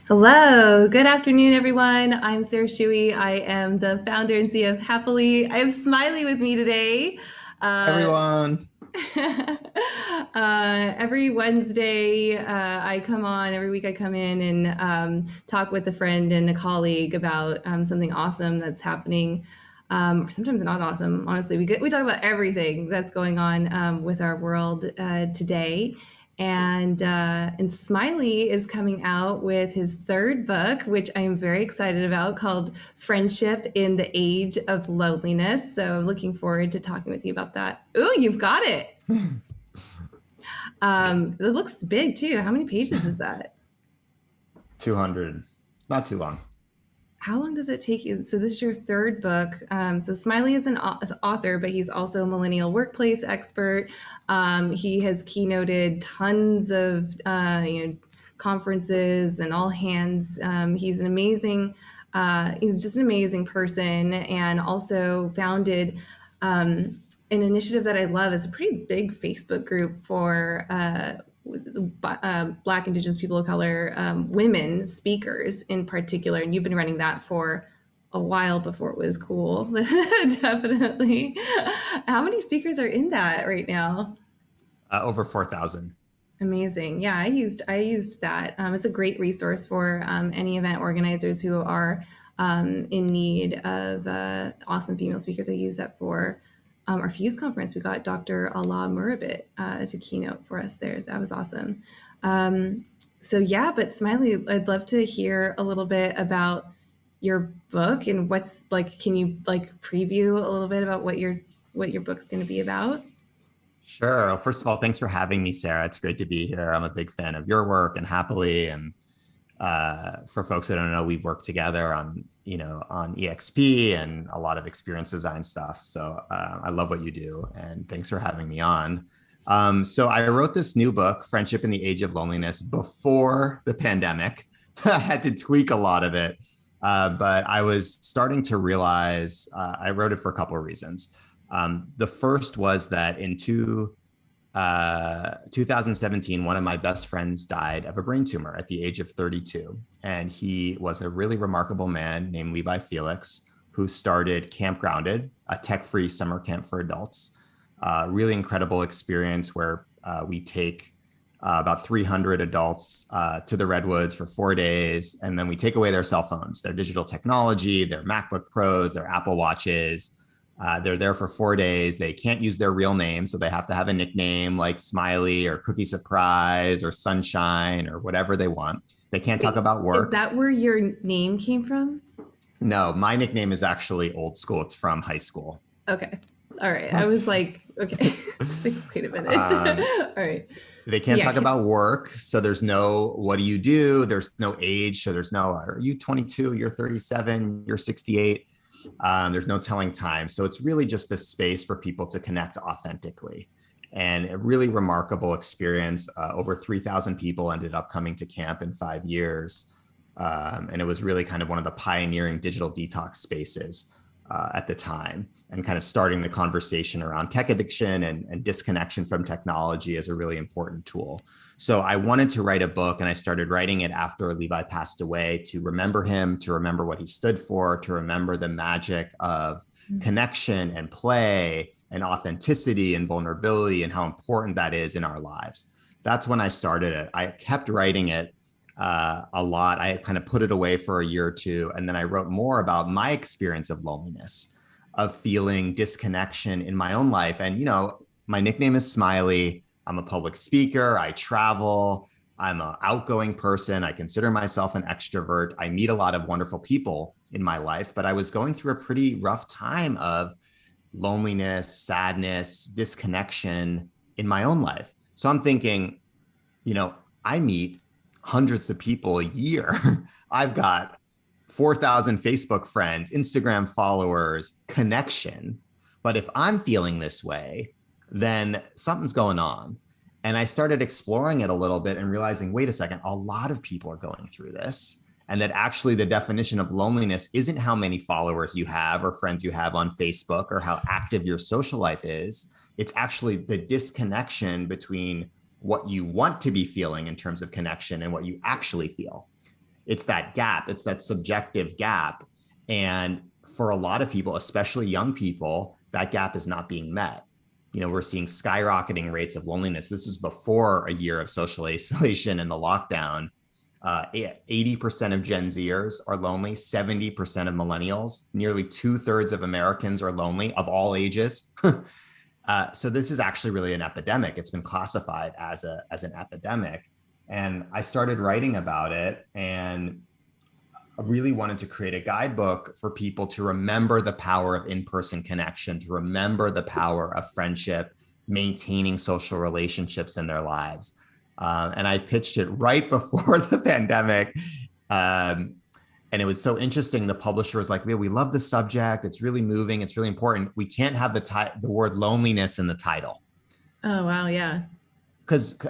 Hello, good afternoon, everyone. I'm Sarah Shewey. I am the founder and CEO of Happily. I have Smiley with me today. Uh, Everyone. every Wednesday, I come on, every week I come in and talk with a friend and a colleague about something awesome that's happening. Or sometimes not awesome, honestly. We talk about everything that's going on with our world today. And Smiley is coming out with his third book, which I am very excited about, called Friendship in the Age of Loneliness. So I'm looking forward to talking with you about that. Ooh, you've got it. It looks big too. How many pages is that? 200. Not too long. How long does it take you? So this is your third book. So Smiley is an author, but he's also a millennial workplace expert. He has keynoted tons of conferences and all hands. He's just an amazing person, and also founded an initiative that I love. Is a pretty big Facebook group for Black, Indigenous people of color, women speakers in particular. And you've been running that for a while before it was cool. Definitely. How many speakers are in that right now? Over 4,000. Amazing. Yeah, I used that. It's a great resource for any event organizers who are in need of awesome female speakers. I use that for our Fuse conference. We got Dr. Allah Murabit to keynote for us there. So that was awesome. So yeah, but Smiley, I'd love to hear a little bit about your book and what's like. Can you like preview a little bit about what your book's going to be about? Sure. Well, first of all, thanks for having me, Sarah. It's great to be here. I'm a big fan of your work and Happily. And for folks that don't know, we've worked together on EXP and a lot of experience design stuff. So I love what you do. And thanks for having me on. So I wrote this new book, Friendship in the Age of Loneliness, before the pandemic. I had to tweak a lot of it. But I was starting to realize I wrote it for a couple of reasons. The first was that in 2017, one of my best friends died of a brain tumor at the age of 32. And he was a really remarkable man named Levi Felix, who started Camp Grounded, a tech-free summer camp for adults. Really incredible experience where we take about 300 adults to the Redwoods for 4 days. And then we take away their cell phones, their digital technology, their MacBook Pros, their Apple Watches. They're there for 4 days. They can't use their real name, so they have to have a nickname like Smiley or Cookie Surprise or Sunshine or whatever they want. They can't talk Wait, about is work. that where your name came from? No, my nickname is actually old school. It's from high school. Okay. All right. I That's was like, okay. Wait a minute. um, All right. they So can't yeah, talk about work. So there's no, what do you do? There's no age. So there's no, are you 22? You're 37. You're 68. There's no telling time. So it's really just this space for people to connect authentically. And a really remarkable experience. Over 3,000 people ended up coming to camp in 5 years. And it was really kind of one of the pioneering digital detox spaces at the time, and kind of starting the conversation around tech addiction and disconnection from technology as a really important tool. So I wanted to write a book, and I started writing it after Levi passed away, to remember him, to remember what he stood for, to remember the magic of connection and play and authenticity and vulnerability and how important that is in our lives. That's when I started it. I kept writing it a lot. I kind of put it away for a year or two. And then I wrote more about my experience of loneliness, of feeling disconnection in my own life. And, my nickname is Smiley. I'm a public speaker. I travel. I'm an outgoing person. I consider myself an extrovert. I meet a lot of wonderful people in my life, but I was going through a pretty rough time of loneliness, sadness, disconnection in my own life. So I'm thinking, you know, I meet hundreds of people a year. I've got 4,000 Facebook friends, Instagram followers, connection. But if I'm feeling this way, then something's going on. And I started exploring it a little bit and realizing, wait a second, a lot of people are going through this. And that actually the definition of loneliness isn't how many followers you have or friends you have on Facebook or how active your social life is. It's actually the disconnection between what you want to be feeling in terms of connection and what you actually feel. It's that gap, it's that subjective gap. And for a lot of people, especially young people, that gap is not being met. We're seeing skyrocketing rates of loneliness. This is before a year of social isolation and the lockdown. 80% of Gen Zers are lonely, 70% of millennials, nearly 2/3 of Americans are lonely of all ages. So this is actually really an epidemic. It's been classified as an epidemic. And I started writing about it, and I really wanted to create a guidebook for people to remember the power of in-person connection, to remember the power of friendship, maintaining social relationships in their lives. And I pitched it right before the pandemic. And it was so interesting. The publisher was like, we love the subject. It's really moving. It's really important. We can't have the word loneliness in the title. Oh, wow. Yeah.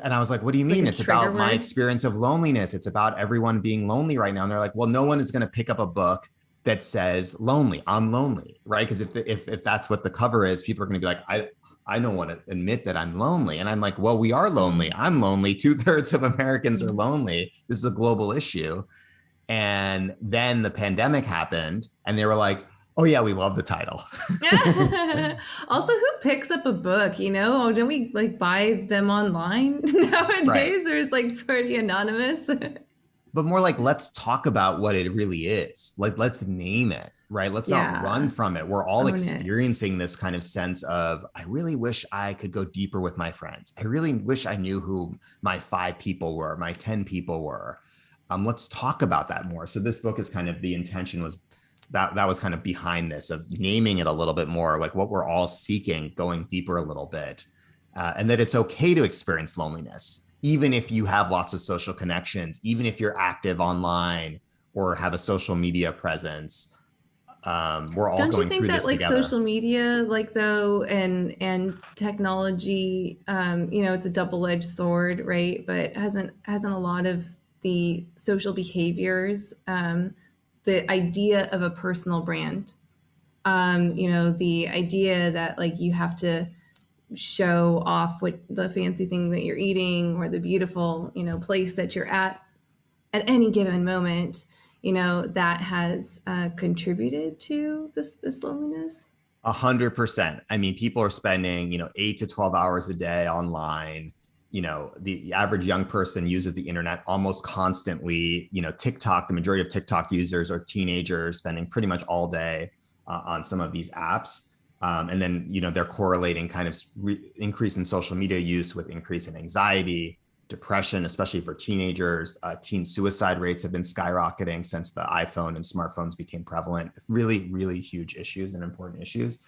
And I was like, what do you mean? It's about my experience of loneliness. It's about everyone being lonely right now. And they're like, well, no one is going to pick up a book that says lonely. I'm lonely, right? Because if that's what the cover is, people are going to be like, I don't want to admit that I'm lonely. And I'm like, well, we are lonely. I'm lonely. 2/3 of Americans are lonely. This is a global issue. And then the pandemic happened, and they were like, oh yeah, we love the title. Also, who picks up a book? Don't we like buy them online nowadays? Right. Or it's like pretty anonymous. But more like, let's talk about what it really is. Like, let's name it, right? Let's not run from it. We're all experiencing this kind of sense of, I really wish I could go deeper with my friends. I really wish I knew who my 5 people were, my 10 people were. Let's talk about that more. So this book is kind of, the intention was that was kind of behind this, of naming it a little bit more, like what we're all seeking, going deeper a little bit, and that it's okay to experience loneliness, even if you have lots of social connections, even if you're active online or have a social media presence. We're all Don't going you think through that this like together. social media, like though, and technology, it's a double-edged sword, right? But hasn't a lot of the social behaviors, the idea of a personal brand, the idea that like you have to show off what the fancy thing that you're eating or the beautiful, place that you're at any given moment, that has contributed to this loneliness. 100%. I mean, people are spending, 8 to 12 hours a day online. The average young person uses the internet almost constantly. TikTok, the majority of TikTok users are teenagers spending pretty much all day on some of these apps. And then, they're correlating kind of increase in social media use with increase in anxiety, depression, especially for teenagers. Teen suicide rates have been skyrocketing since the iPhone and smartphones became prevalent. Really, really huge issues and important issues,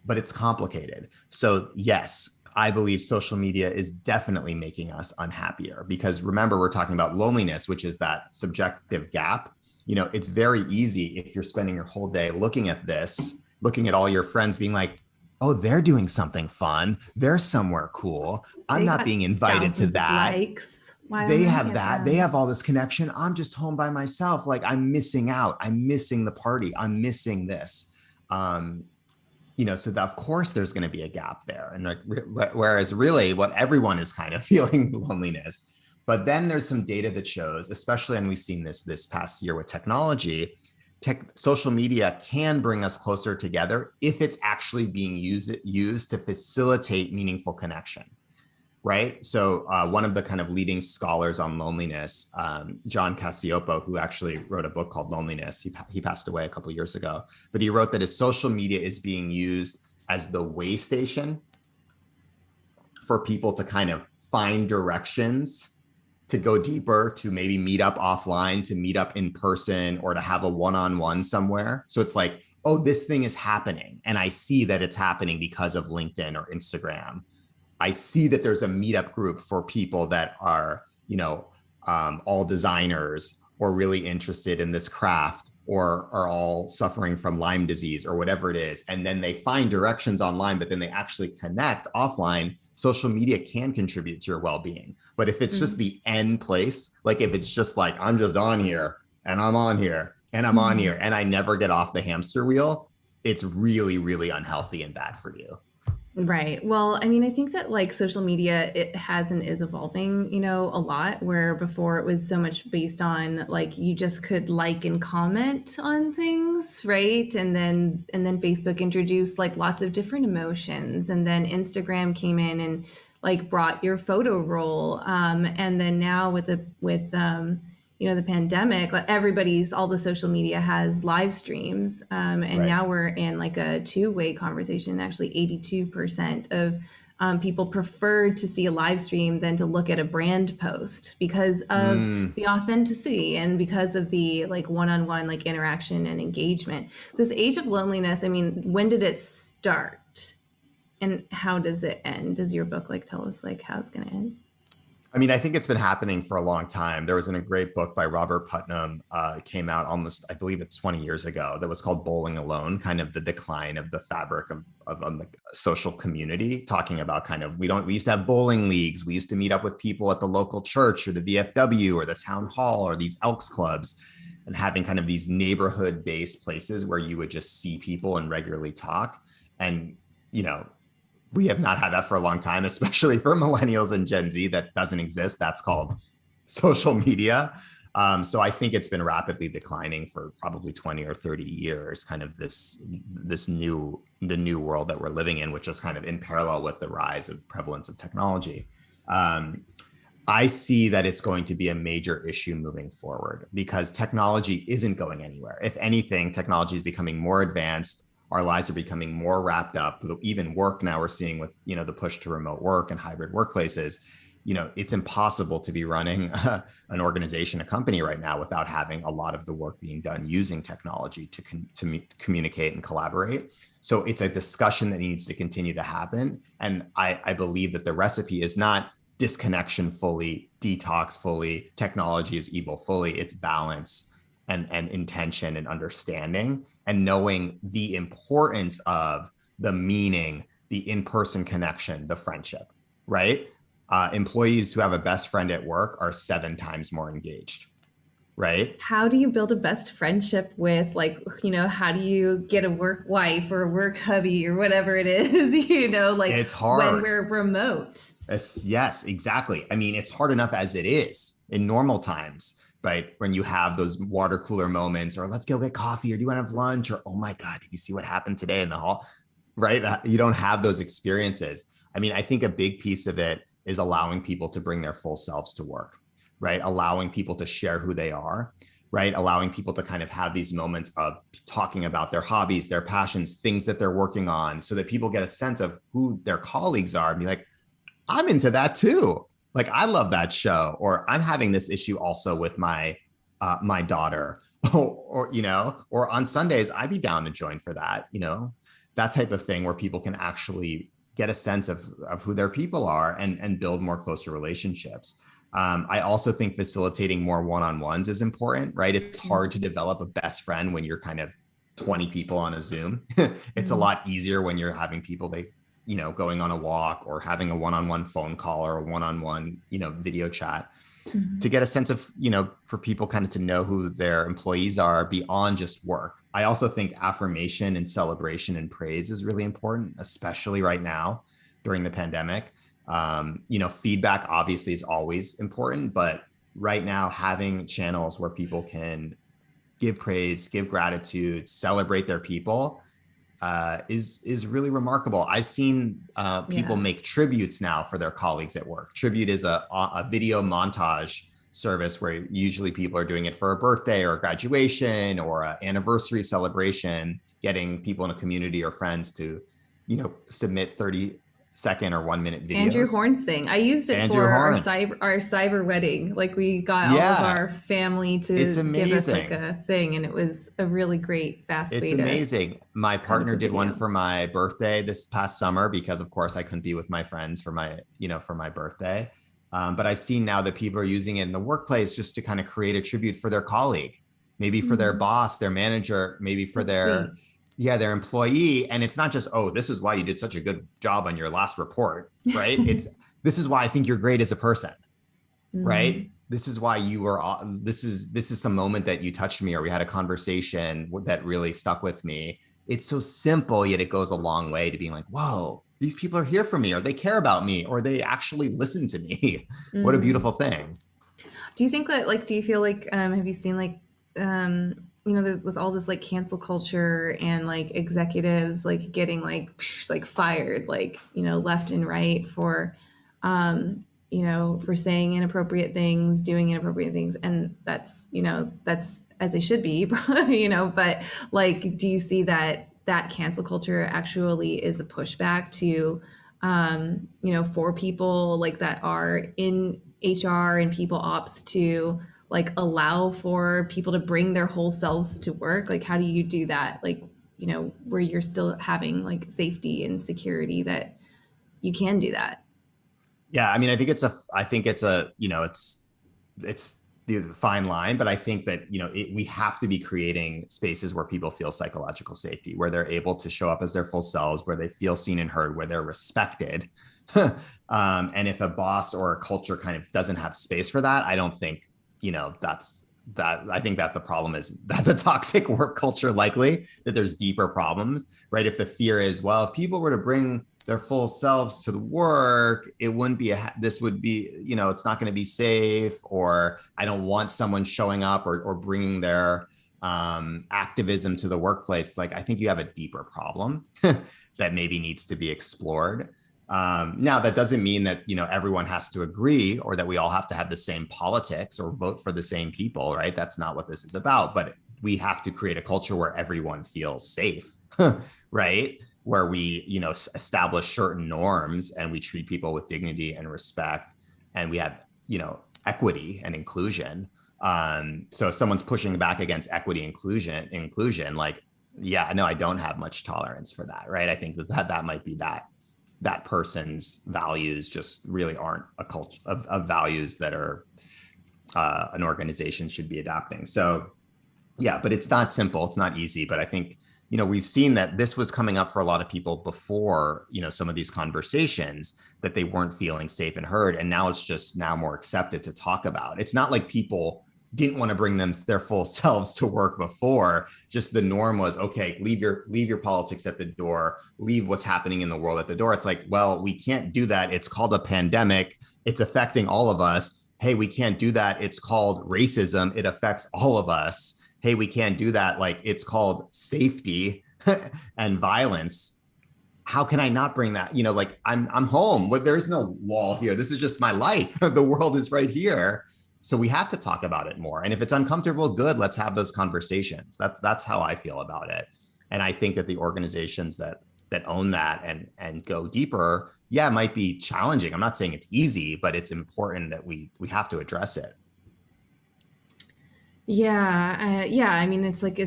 but it's complicated. So yes, I believe social media is definitely making us unhappier, because remember, we're talking about loneliness, which is that subjective gap. It's very easy if you're spending your whole day looking at this, looking at all your friends, being like, oh, they're doing something fun. They're somewhere cool. I'm not being invited to that. Likes. They have that. They have all this connection. I'm just home by myself. Like, I'm missing out. I'm missing the party. I'm missing this. So that, of course, there's going to be a gap there. And whereas really what everyone is kind of feeling loneliness. But then there's some data that shows, especially, and we've seen this past year with technology, social media can bring us closer together if it's actually being used to facilitate meaningful connection. Right. So one of the kind of leading scholars on loneliness, John Cacioppo, who actually wrote a book called Loneliness, he passed away a couple of years ago, but he wrote that his social media is being used as the way station for people to kind of find directions, to go deeper, to maybe meet up offline, to meet up in person, or to have a one-on-one somewhere. So it's like, oh, this thing is happening, and I see that it's happening because of LinkedIn or Instagram. I see that there's a meetup group for people that are, all designers or really interested in this craft, or are all suffering from Lyme disease or whatever it is. And then they find directions online, but then they actually connect offline. Social media can contribute to your well-being. But if it's just the end place, like if it's just like, I'm just on here and I'm on here and I'm on here and I never get off the hamster wheel, it's really, really unhealthy and bad for you. Right. Well, I mean, I think that like social media, it has and is evolving, a lot, where before it was so much based on like you just could like and comment on things, right? And then Facebook introduced like lots of different emotions, and then Instagram came in and like brought your photo roll. And then now with the pandemic, like all the social media has live streams, and Right. now we're in like a two-way conversation. Actually, 82% of people prefer to see a live stream than to look at a brand post because of Mm. the authenticity and because of the like one-on-one like interaction and engagement. This age of loneliness, I mean, when did it start and how does it end? Does your book like tell us like how it's going to end? I mean, I think it's been happening for a long time. There was a great book by Robert Putnam, came out almost, I believe it's 20 years ago, that was called Bowling Alone, kind of the decline of the fabric of the social community, talking about kind of, we used to have bowling leagues. We used to meet up with people at the local church or the VFW or the town hall or these Elks clubs, and having kind of these neighborhood based places where you would just see people and regularly talk. And, you know, we have not had that for a long time, especially for millennials and Gen Z. That doesn't exist. That's called social media. So I think it's been rapidly declining for probably 20 or 30 years, kind of the new world that we're living in, which is kind of in parallel with the rise of prevalence of technology. I see that it's going to be a major issue moving forward because technology isn't going anywhere. If anything, technology is becoming more advanced. Our lives are becoming more wrapped up. Even work now, we're seeing with the push to remote work and hybrid workplaces. It's impossible to be running an organization, a company right now without having a lot of the work being done using technology to communicate and collaborate. So it's a discussion that needs to continue to happen. And I believe that the recipe is not disconnection fully, detox fully, technology is evil fully. It's balance and intention and understanding and knowing the importance of the meaning, the in-person connection, the friendship, right? Employees who have a best friend at work are 7 times more engaged, right? How do you build a best friendship with like, how do you get a work wife or a work hubby or whatever it is, like It's when hard. we're remote? Yes, exactly. I mean, it's hard enough as it is in normal times, right? When you have those water cooler moments, or let's go get coffee, or do you want to have lunch, or oh my God, did you see what happened today in the hall? Right? You don't have those experiences. I mean, I think a big piece of it is allowing people to bring their full selves to work, right? Allowing people to share who they are, right? Allowing people to kind of have these moments of talking about their hobbies, their passions, things that they're working on, so that people get a sense of who their colleagues are and be like, I'm into that too. Like I love that show, or I'm having this issue also with my daughter, or on Sundays I'd be down to join for that, that type of thing where people can actually get a sense of who their people are and build more closer relationships. I also think facilitating more one-on-ones is important, right? It's hard to develop a best friend when you're kind of 20 people on a Zoom. It's a Mhm. lot easier when you're having people going on a walk or having a one-on-one phone call or a one-on-one, video chat to Mhm. get a sense of, for people kind of to know who their employees are beyond just work. I also think affirmation and celebration and praise is really important, especially right now during the pandemic. Feedback obviously is always important, but right now having channels where people can give praise, give gratitude, celebrate their people is really remarkable. I've seen people Yeah. make tributes now for their colleagues at work. Tribute is a video montage service where usually people are doing it for a birthday or a graduation or an anniversary celebration, getting people in a community or friends to, submit 30-second or 1-minute Andrew videos. Horn's thing. I used it Andrew for our Horns. cyber wedding. Like we got all of Yeah, our family it's to give us like amazing. a thing, and it was a really great fast It's way to amazing. My cut up partner a did one video. for my birthday this past summer because, of course, I couldn't be with my friends for my birthday. But I've seen now that people are using it in the workplace just to kind of create a tribute for their colleague, maybe for their Hmm, boss, their manager, maybe for that's sweet. their employee. And it's not just, oh, this is why you did such a good job on your last report, right? This is why I think you're great as a person, right? Hmm. This is why you were this is some moment that you touched me, or we had a conversation that really stuck with me. It's so simple, yet it goes a long way to being like, whoa, these people are here for me, or they care about me, or they actually listen to me. What a Mm-hmm. beautiful thing. Do you think that, like, do you feel like, have you seen, like, there's with all this, like, cancel culture and, like, executives, like, getting, like, fired, like, left and right for, for saying inappropriate things, doing inappropriate things. And that's as they should be, but, like, do you see that cancel culture actually is a pushback to, for people like that are in HR and people ops to like allow for people to bring their whole selves to work? Like, how do you do that? Like, where you're still having like safety and security that you can do that. Yeah, I mean, I think it's a, it's the fine line, but I think that, we have to be creating spaces where people feel psychological safety, where they're able to show up as their full selves, where they feel seen and heard, where they're respected. And if a boss or a culture kind of doesn't have space for that, I don't think, that's that. I think that the problem is that's a toxic work culture, likely that there's deeper problems, right? If the fear is, well, if people were to bring their full selves to the work, it wouldn't be this would be, it's not going to be safe, or I don't want someone showing up or bringing their activism to the workplace. Like, I think you have a deeper problem that maybe needs to be explored. Now, that doesn't mean that, everyone has to agree, or that we all have to have the same politics or vote for the same people, right? That's not what this is about. But we have to create a culture where everyone feels safe, right? Where we, establish certain norms and we treat people with dignity and respect, and we have, equity and inclusion. So if someone's pushing back against equity, inclusion, like, yeah, no, I don't have much tolerance for that, right? I think that might be that person's values just really aren't a culture of values that are an organization should be adopting. So yeah, but it's not simple. It's not easy. But I think, we've seen that this was coming up for a lot of people before, some of these conversations, that they weren't feeling safe and heard. And now it's just now more accepted to talk about. It's not like people didn't want to bring their full selves to work before. Just the norm was, okay, leave your politics at the door, leave what's happening in the world at the door. It's like, well, we can't do that. It's called a pandemic. It's affecting all of us. Hey, we can't do that. It's called racism. It affects all of us. Hey, we can't do that. Like, it's called safety and violence. How can I not bring that? Like, I'm home, but there's no wall here. This is just my life. The world is right here. So we have to talk about it more. And if it's uncomfortable, good, let's have those conversations. That's how I feel about it. And I think that the organizations that own that and go deeper, yeah, it might be challenging. I'm not saying it's easy, but it's important that we have to address it. Yeah. I mean, it's like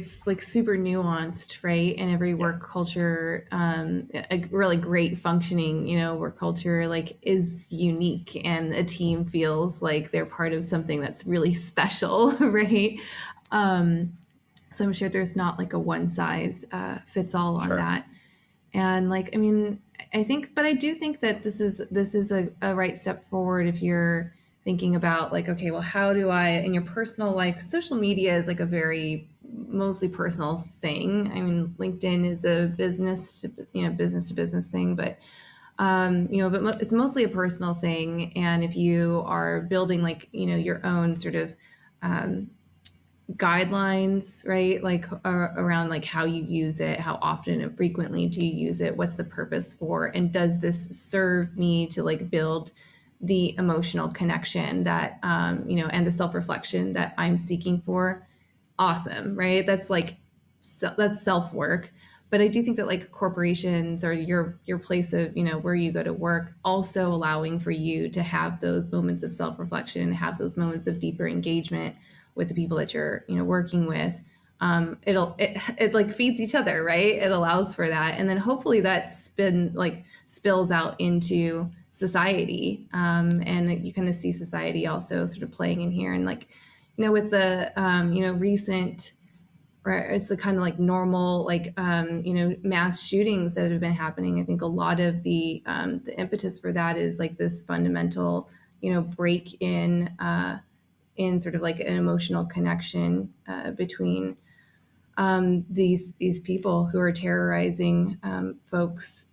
super nuanced, right? And every Yeah, work culture, a really great functioning, work culture, like is unique, and a team feels like they're part of something that's really special, right? So I'm sure there's not like a one size fits all on sure. that. And like, I mean, I think, but I do think that this is a right step forward if you're thinking about like, okay, well, how do I, in your personal life, social media is like a very mostly personal thing. I mean, LinkedIn is a business to business thing, but it's mostly a personal thing. And if you are building like, your own sort of guidelines, right? Like around like how you use it, how often and frequently do you use it, what's the purpose for, and does this serve me to like build the emotional connection that and the self-reflection that I'm seeking for? Awesome, right? That's like that's self-work. But I do think that like corporations or your place of where you go to work, also allowing for you to have those moments of self-reflection, have those moments of deeper engagement with the people that you're working with. It like feeds each other, right? It allows for that, and then hopefully that spills out into society, and you kind of see society also sort of playing in here, and like with the recent, or it's the kind of like normal like mass shootings that have been happening. I think a lot of the impetus for that is like this fundamental break in sort of like an emotional connection between these people who are terrorizing folks,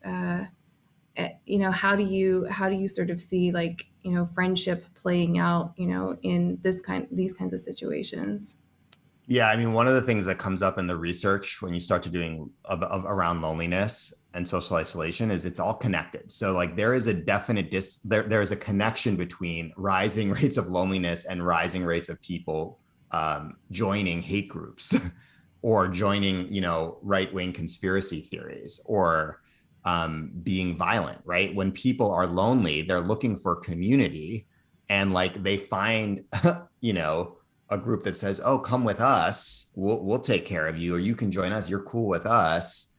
how do you sort of see like, friendship playing out, in these kinds of situations? Yeah, I mean, one of the things that comes up in the research when you start to doing around loneliness and social isolation is it's all connected. So like there is a definite there is a connection between rising rates of loneliness and rising rates of people joining hate groups or joining, right-wing conspiracy theories or being violent, right? When people are lonely, they're looking for community and like they find, you know, a group that says, "Oh, come with us. We'll take care of you, or you can join us. You're cool with us."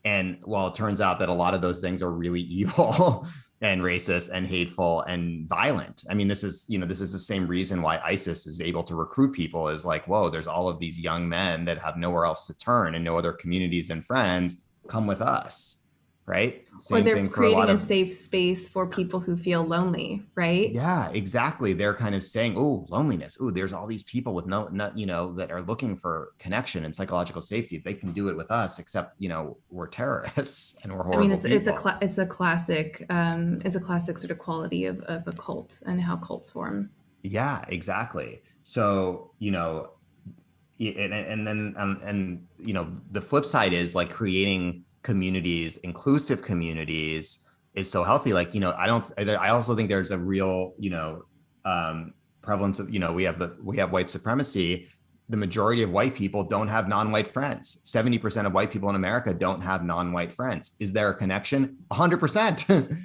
And well, it turns out that a lot of those things are really evil and racist and hateful and violent. I mean, this is the same reason why ISIS is able to recruit people is like, whoa, there's all of these young men that have nowhere else to turn and no other communities and friends. Come with us, right? Or Same they're thing for a lot creating a of safe space for people who feel lonely, right? yeah, exactly. They're kind of saying, "Oh, loneliness. Oh, there's all these people with that are looking for connection and psychological safety. They can do it with us, except, we're terrorists and we're I mean, horrible people." it's a classic sort of quality of a cult and how cults form. Yeah, exactly. So, and then the flip side is like creating communities, inclusive communities is so healthy. Like, I also think there's a real, prevalence of, we have white supremacy. The majority of white people don't have non-white friends. 70% of white people in America don't have non-white friends. Is there a connection? 100%.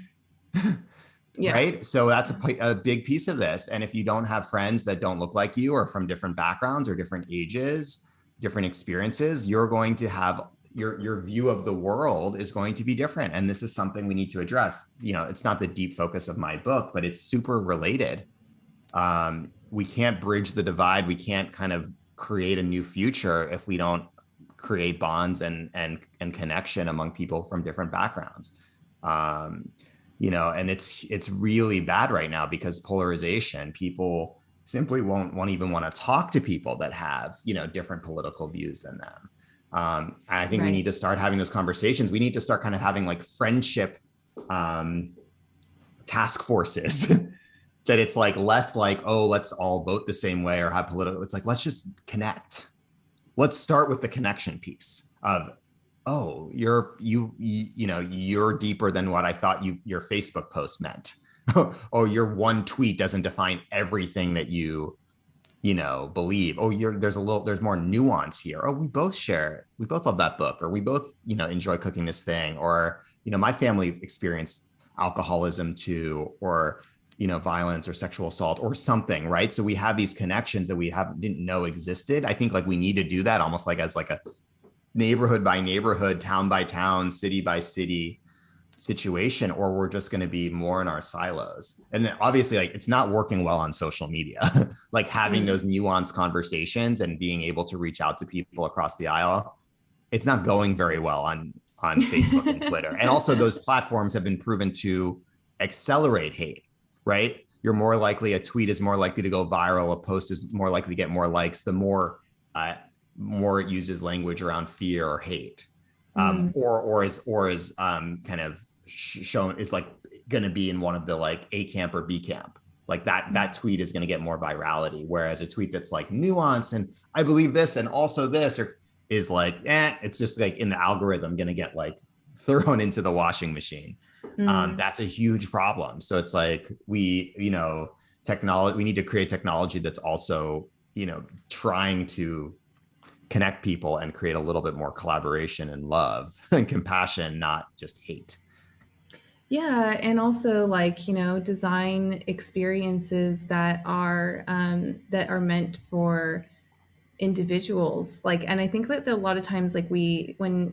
Yeah. Right. So that's a big piece of this. And if you don't have friends that don't look like you or from different backgrounds or different ages, different experiences, you're going to have your view of the world is going to be different. And this is something we need to address. It's not the deep focus of my book, but it's super related. We can't bridge the divide. We can't kind of create a new future if we don't create bonds and connection among people from different backgrounds. And it's really bad right now because polarization, people simply won't even want to talk to people that have, different political views than them. And I think we need Right. to start having those conversations. We need to start kind of having like friendship task forces that it's like less like, oh, let's all vote the same way or have political. It's like, let's just connect. Let's start with the connection piece of, oh, you're deeper than what I thought your Facebook post meant. Oh, your one tweet doesn't define everything that you believe. Oh, there's more nuance here. Oh, we both love that book, or we both, enjoy cooking this thing, or, my family experienced alcoholism too, or, violence or sexual assault or something, right? So we have these connections that didn't know existed. I think like we need to do that almost like as like a neighborhood by neighborhood, town by town, city by city situation, or we're just going to be more in our silos. And then obviously like it's not working well on social media. Like having those nuanced conversations and being able to reach out to people across the aisle, it's not going very well on Facebook and Twitter. And also those platforms have been proven to accelerate hate, right? A tweet is more likely to go viral, a post is more likely to get more likes the more it uses language around fear or hate, or is kind of shown is like going to be in one of the like A camp or B camp. Like that tweet is going to get more virality, whereas a tweet that's like nuance and I believe this and also this is like, it's just like in the algorithm going to get like thrown into the washing machine. That's a huge problem. So it's like we need to create technology that's also, trying to connect people and create a little bit more collaboration and love and compassion, not just hate. Yeah, and also like, design experiences that are meant for individuals. Like, and I think that a lot of times like when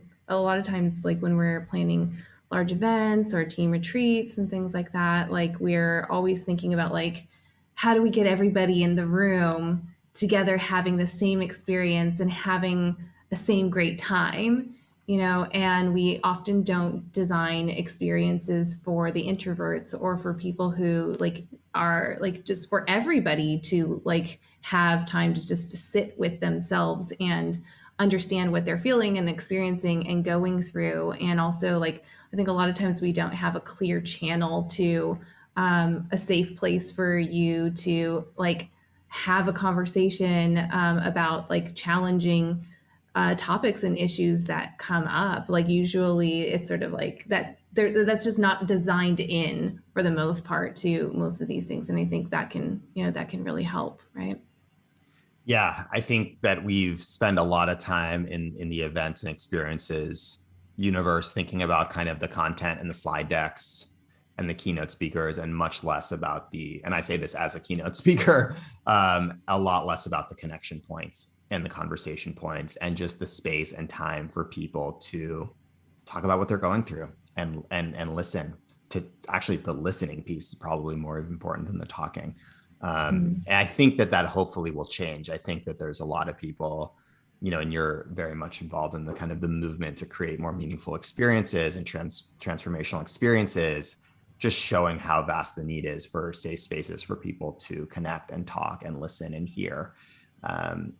we're planning large events or team retreats and things like that, like we're always thinking about like how do we get everybody in the room together having the same experience and having the same great time, and we often don't design experiences for the introverts or for people who like are like just for everybody to like have time to just sit with themselves and understand what they're feeling and experiencing and going through. And also, like, I think a lot of times we don't have a clear channel to a safe place for you to like have a conversation about like challenging topics and issues that come up. Like usually it's sort of like that that's just not designed in for the most part to most of these things. And I think that can, that can really help, right? Yeah, I think that we've spent a lot of time in the events and experiences universe thinking about kind of the content and the slide decks and the keynote speakers, and much less about and I say this as a keynote speaker, a lot less about the connection points and the conversation points and just the space and time for people to talk about what they're going through and listen. To actually, the listening piece is probably more important than the talking. And I think that hopefully will change. I think that there's a lot of people, and you're very much involved in the kind of the movement to create more meaningful experiences and transformational experiences, just showing how vast the need is for safe spaces for people to connect and talk and listen and hear.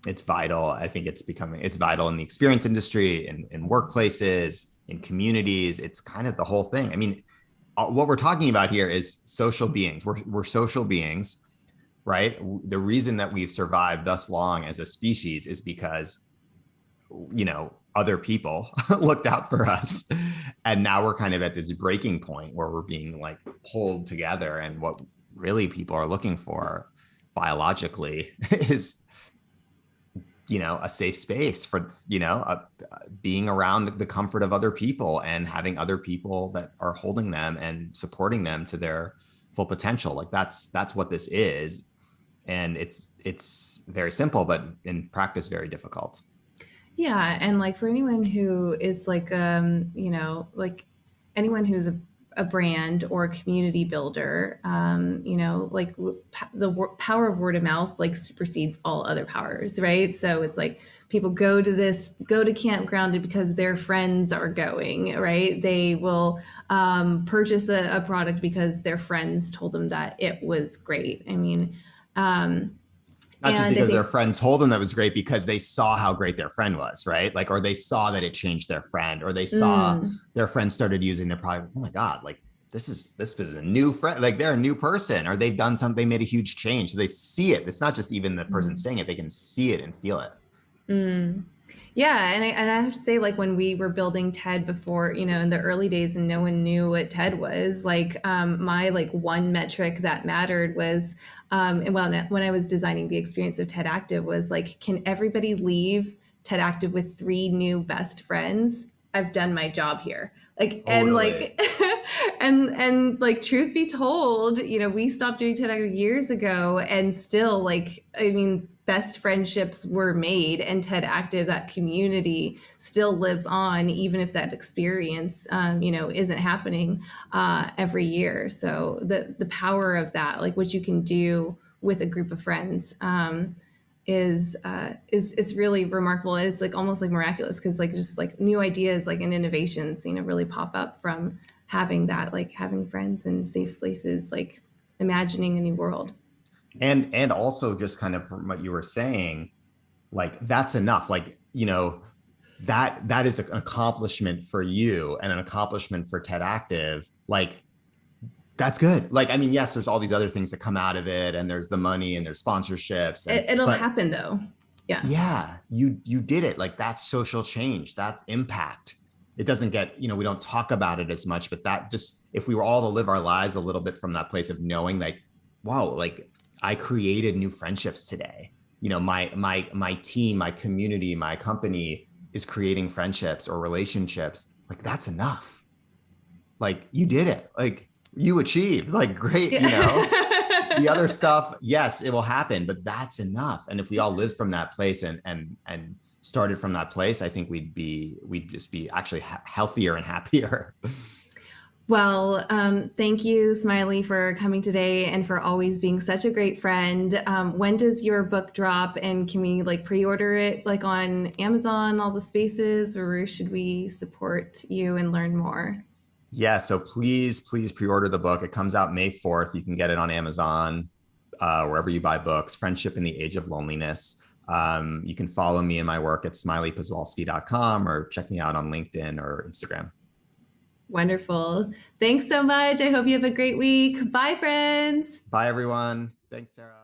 It's vital. I think it's vital in the experience industry, in workplaces, in communities. It's kind of the whole thing. I mean, what we're talking about here is social beings. We're social beings, right? The reason that we've survived thus long as a species is because, other people looked out for us. And now we're kind of at this breaking point where we're being like pulled together. And what really people are looking for biologically is, a safe space for, being around the comfort of other people and having other people that are holding them and supporting them to their full potential. Like that's what this is. And it's very simple, but in practice, very difficult. Yeah, and like for anyone who is like like anyone who's a brand or a community builder, like the power of word of mouth like supersedes all other powers, right? So it's like people go to Camp Grounded because their friends are going, right? They will purchase a product because their friends told them that it was great. I mean, Not just and I because their think friend told them that was great, because they saw how great their friend was, right? Like, or they saw that it changed their friend, or they saw their friend started using their product. Oh my God, like this is a new friend, like they're a new person, or they've done something, they made a huge change. So they see it. It's not just even the person saying it, they can see it and feel it. Yeah, and I have to say, like when we were building TED before, in the early days, and no one knew what TED was, like my like one metric that mattered was, and well, when I was designing the experience of TED Active was like, can everybody leave TED Active with 3 new best friends? I've done my job here. Like, and Totally. like, and like, truth be told, we stopped doing TED Active years ago, and still, like, I mean, best friendships were made, and TED Active, that community still lives on, even if that experience, isn't happening every year. So the power of that, like what you can do with a group of friends, is really remarkable. It's like almost like miraculous, because like just like new ideas like and innovations, really pop up from having that, like having friends and safe spaces, like imagining a new world. And also just kind of from what you were saying, like that's enough. Like, that is an accomplishment for you and an accomplishment for TED Active. Like that's good. Like, I mean, yes, there's all these other things that come out of it, and there's the money and there's sponsorships, It'll but happen though. Yeah. yeah, you did it. Like that's social change. That's impact. It doesn't get, we don't talk about it as much, but that just, if we were all to live our lives a little bit from that place of knowing like, wow, like I created new friendships today. My team, my community, my company is creating friendships or relationships. Like that's enough. Like you did it. Like you achieved. Like great, Yeah. the other stuff, yes, it will happen, but that's enough. And if we all lived from that place and started from that place, I think we'd just be actually healthier and happier. Well, thank you, Smiley, for coming today and for always being such a great friend. When does your book drop, and can we like pre-order it like on Amazon, all the spaces, or where should we support you and learn more? Yeah, so please pre-order the book. It comes out May 4th. You can get it on Amazon, wherever you buy books. Friendship in the Age of Loneliness. You can follow me and my work at smileyposwolsky.com or check me out on LinkedIn or Instagram. Wonderful. Thanks so much. I hope you have a great week. Bye, friends. Bye, everyone. Thanks, Sarah.